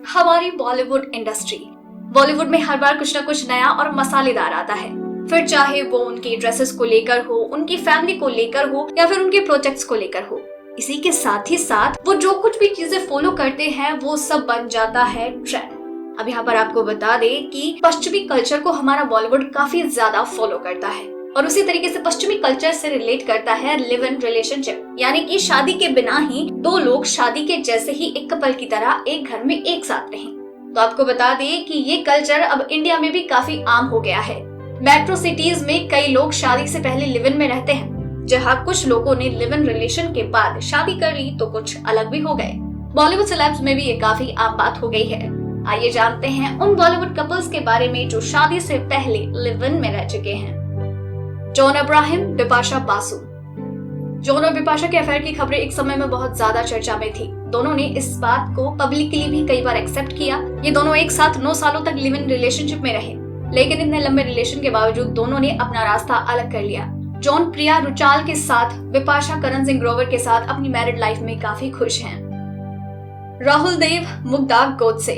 हमारी बॉलीवुड इंडस्ट्री, बॉलीवुड में हर बार कुछ ना कुछ नया और मसालेदार आता है। फिर चाहे वो उनके ड्रेसेस को लेकर हो, उनकी फैमिली को लेकर हो या फिर उनके प्रोजेक्ट्स को लेकर हो। इसी के साथ ही साथ वो जो कुछ भी चीजें फॉलो करते हैं वो सब बन जाता है ट्रेंड। अब यहाँ पर आपको बता दे कि पश्चिमी कल्चर को हमारा बॉलीवुड काफी ज्यादा फॉलो करता है और उसी तरीके से पश्चिमी कल्चर से रिलेट करता है लिव इन रिलेशनशिप, यानी कि शादी के बिना ही दो लोग शादी के जैसे ही एक कपल की तरह एक घर में एक साथ रहें। तो आपको बता दें कि ये कल्चर अब इंडिया में भी काफी आम हो गया है। मेट्रो सिटीज में कई लोग शादी से पहले लिव इन में रहते हैं, जहाँ कुछ लोगों ने लिव इन रिलेशन के बाद शादी कर ली तो कुछ अलग भी हो गए। बॉलीवुड सेलेब्स में भी ये काफी आम बात हो गई है। आइए जानते हैं उन बॉलीवुड कपल्स के बारे में जो शादी से पहले लिव इन में रह चुके हैं। John Abraham, Bipasha Basu. John और बिपाशा के अफेयर की खबरें एक समय में बहुत ज्यादा चर्चा में थी। दोनों ने इस बात को पब्लिकली भी कई बार एक्सेप्ट किया। ये दोनों एक साथ 9 सालों तक लिव इन रिलेशनशिप में रहे, लेकिन इतने लंबे रिलेशन के बावजूद दोनों ने अपना रास्ता अलग कर लिया। जॉन प्रिया रुचाल के साथ, बिपाशा करण सिंह ग्रोवर के साथ अपनी मैरिड लाइफ में काफी खुश हैं। राहुल देव, मुग्धा गोडसे।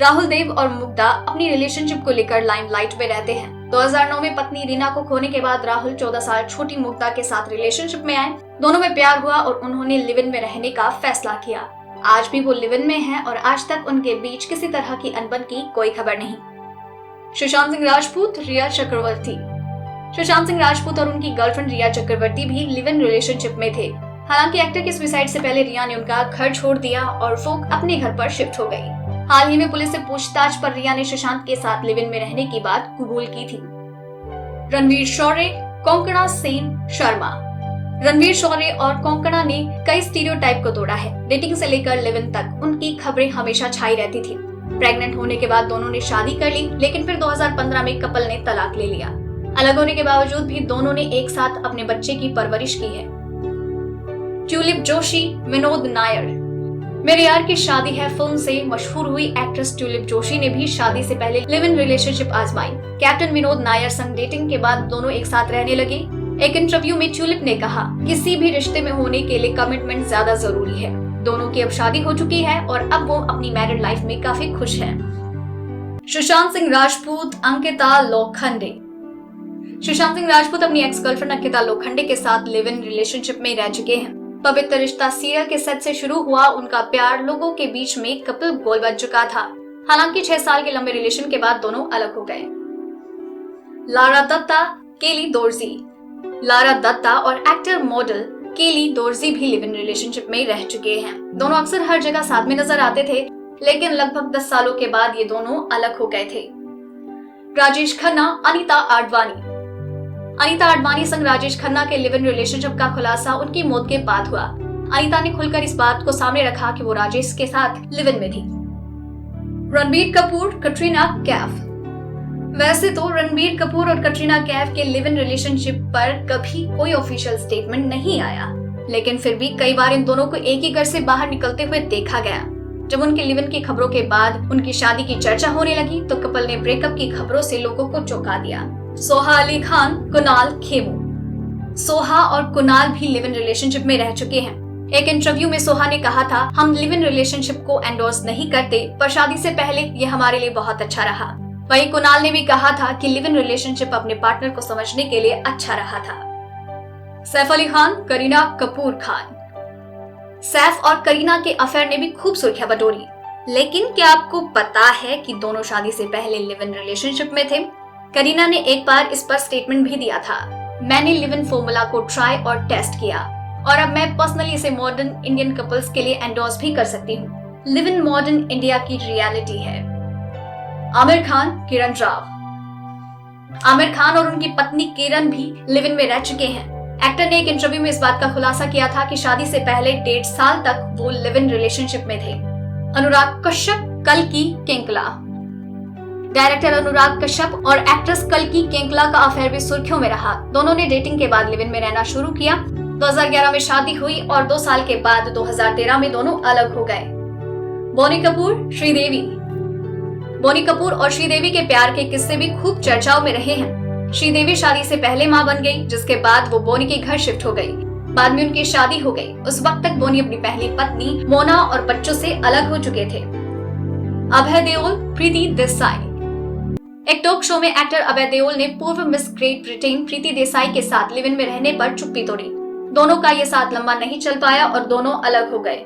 राहुल देव और मुग्धा अपनी रिलेशनशिप को लेकर लाइमलाइट में रहते हैं। 2009 में पत्नी रीना को खोने के बाद राहुल 14 साल छोटी मुग्धा के साथ रिलेशनशिप में आए। दोनों में प्यार हुआ और उन्होंने लिव इन में रहने का फैसला किया। आज भी वो लिव इन में हैं और आज तक उनके बीच किसी तरह की अनबन की कोई खबर नहीं। सुशांत सिंह राजपूत, रिया चक्रवर्ती। सुशांत सिंह राजपूत और उनकी गर्लफ्रेंड रिया चक्रवर्ती भी लिव इन रिलेशनशिप में थे। हालांकि एक्टर के सुसाइड से पहले रिया ने उनका घर छोड़ दिया और वो अपने घर पर शिफ्ट हो गई। हाल ही में पुलिस से पूछताछ पर रिया ने सुशांत के साथ लिव इन में रहने की बात कबूल की थी। रणवीर शौर्य, कोंकणा सेन शर्मा। रणवीर शौर्य और कोंकणा ने कई स्टीरियोटाइप को तोड़ा है। डेटिंग से लेकर लिव इन तक उनकी खबरें हमेशा छाई रहती थी। प्रेग्नेंट होने के बाद दोनों ने शादी कर ली, लेकिन फिर 2015 में कपल ने तलाक ले लिया। अलग होने के बावजूद भी दोनों ने एक साथ अपने बच्चे की परवरिश की है। ट्यूलिप जोशी, विनोद नायर। मेरे यार की शादी है फिल्म से मशहूर हुई एक्ट्रेस ट्यूलिप जोशी ने भी शादी से पहले लिव इन रिलेशनशिप आजमाई। कैप्टन विनोद नायर संग डेटिंग के बाद दोनों एक साथ रहने लगे। एक इंटरव्यू में ट्यूलिप ने कहा, किसी भी रिश्ते में होने के लिए कमिटमेंट ज्यादा जरूरी है। दोनों की अब शादी हो चुकी है और अब वो अपनी मैरिड लाइफ में काफी खुश हैं। सुशांत सिंह राजपूत, अंकिता लोखंडे। सुशांत सिंह राजपूत अपनी एक्स गर्लफ्रेंड अंकिता लोखंडे के साथ लिव इन रिलेशनशिप में रह चुके हैं। पवित्र रिश्ता सीरियल के सेट से शुरू हुआ उनका प्यार लोगों के बीच में कपल गोल बन चुका था। हालांकि 6 साल के लंबे रिलेशन के बाद दोनों अलग हो गए। लारा दत्ता, केली दोर्जी। लारा दत्ता और एक्टर मॉडल केली दोर्जी भी लिव इन रिलेशनशिप में रह चुके हैं। दोनों अक्सर हर जगह साथ में नजर आते थे, लेकिन लगभग 10 सालों के बाद ये दोनों अलग हो गए थे। राजेश खन्ना, अनीता आडवाणी। अनीता आडवाणी संग राजेश खन्ना के लिव इन रिलेशनशिप का खुलासा उनकी मौत के बाद हुआ। अनीता ने खुलकर इस बात को सामने रखा कि वो राजेश के साथ लिव इन में थी। रणबीर कपूर, कटरीना कैफ। वैसे तो रणबीर कपूर और कटरीना कैफ के लिव इन रिलेशनशिप पर कभी कोई ऑफिशियल स्टेटमेंट नहीं आया, लेकिन फिर भी कई बार इन दोनों को एक ही घर से बाहर निकलते हुए देखा गया। जब उनके लिव इन की खबरों के बाद उनकी शादी की चर्चा होने लगी तो कपल ने ब्रेकअप की खबरों से लोगों को चौंका दिया। सोहा अली खान, कुणाल खेमू। सोहा और कुणाल भी लिव इन रिलेशनशिप में रह चुके हैं। एक इंटरव्यू में सोहा ने कहा था, हम लिव इन रिलेशनशिप को एंडोर्स नहीं करते, पर शादी से पहले ये हमारे लिए बहुत अच्छा रहा। वहीं कुणाल ने भी कहा था कि लिव इन रिलेशनशिप अपने पार्टनर को समझने के लिए अच्छा रहा था। सैफ अली खान, करीना कपूर खान। सैफ और करीना के अफेयर ने भी खूब सुर्खियां बटोरी, लेकिन क्या आपको पता है कि दोनों शादी से पहले लिव इन रिलेशनशिप में थे? करीना ने एक बार इस पर स्टेटमेंट भी दिया था, मैंने लिव इन फॉर्मूला को ट्राई और टेस्ट किया और अब मैं पर्सनली इसे मॉडर्न इंडियन कपल्स के लिए एंडोर्स भी कर सकती हूँ। लिव इन मॉडर्न इंडिया की रियलिटी है। आमिर खान, किरण राव। आमिर खान और उनकी पत्नी किरण भी लिव इन में रह चुके हैं। एक्टर ने एक इंटरव्यू में इस बात का खुलासा किया था कि शादी से पहले 1.5 साल तक वो लिव इन रिलेशनशिप में थे। अनुराग कश्यप, कल्कि केंकला। डायरेक्टर अनुराग कश्यप और एक्ट्रेस कल्कि केंकला का अफेयर भी सुर्खियों में रहा। दोनों ने डेटिंग के बाद लिव इन में रहना शुरू किया। 2011 में शादी हुई और 2 साल के बाद 2013 में दोनों अलग हो गए। बोनी कपूर, श्रीदेवी। बोनी कपूर और श्रीदेवी के प्यार के किस्से भी खूब चर्चाओं में रहे हैं। श्रीदेवी शादी से पहले मां बन गई, जिसके बाद वो बोनी के घर शिफ्ट हो गई। बाद में उनकी शादी हो गई। उस वक्त तक बोनी अपनी पहली पत्नी मोना और बच्चों से अलग हो चुके थे। अभय देओल, प्रीति देसाई। एक टॉक शो में एक्टर अभय देओल ने पूर्व मिस ग्रेट ब्रिटेन प्रीति देसाई के साथ लिव इन में रहने पर चुप्पी तोड़ी। दोनों का ये साथ लंबा नहीं चल पाया और दोनों अलग हो गए।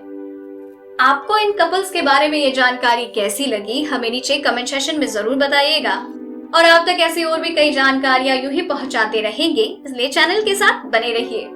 आपको इन कपल्स के बारे में ये जानकारी कैसी लगी, हमें नीचे कमेंट सेक्शन में जरूर बताइएगा। और आप तक ऐसी और भी कई जानकारियां यूं ही पहुंचाते रहेंगे, इसलिए चैनल के साथ बने रहिए।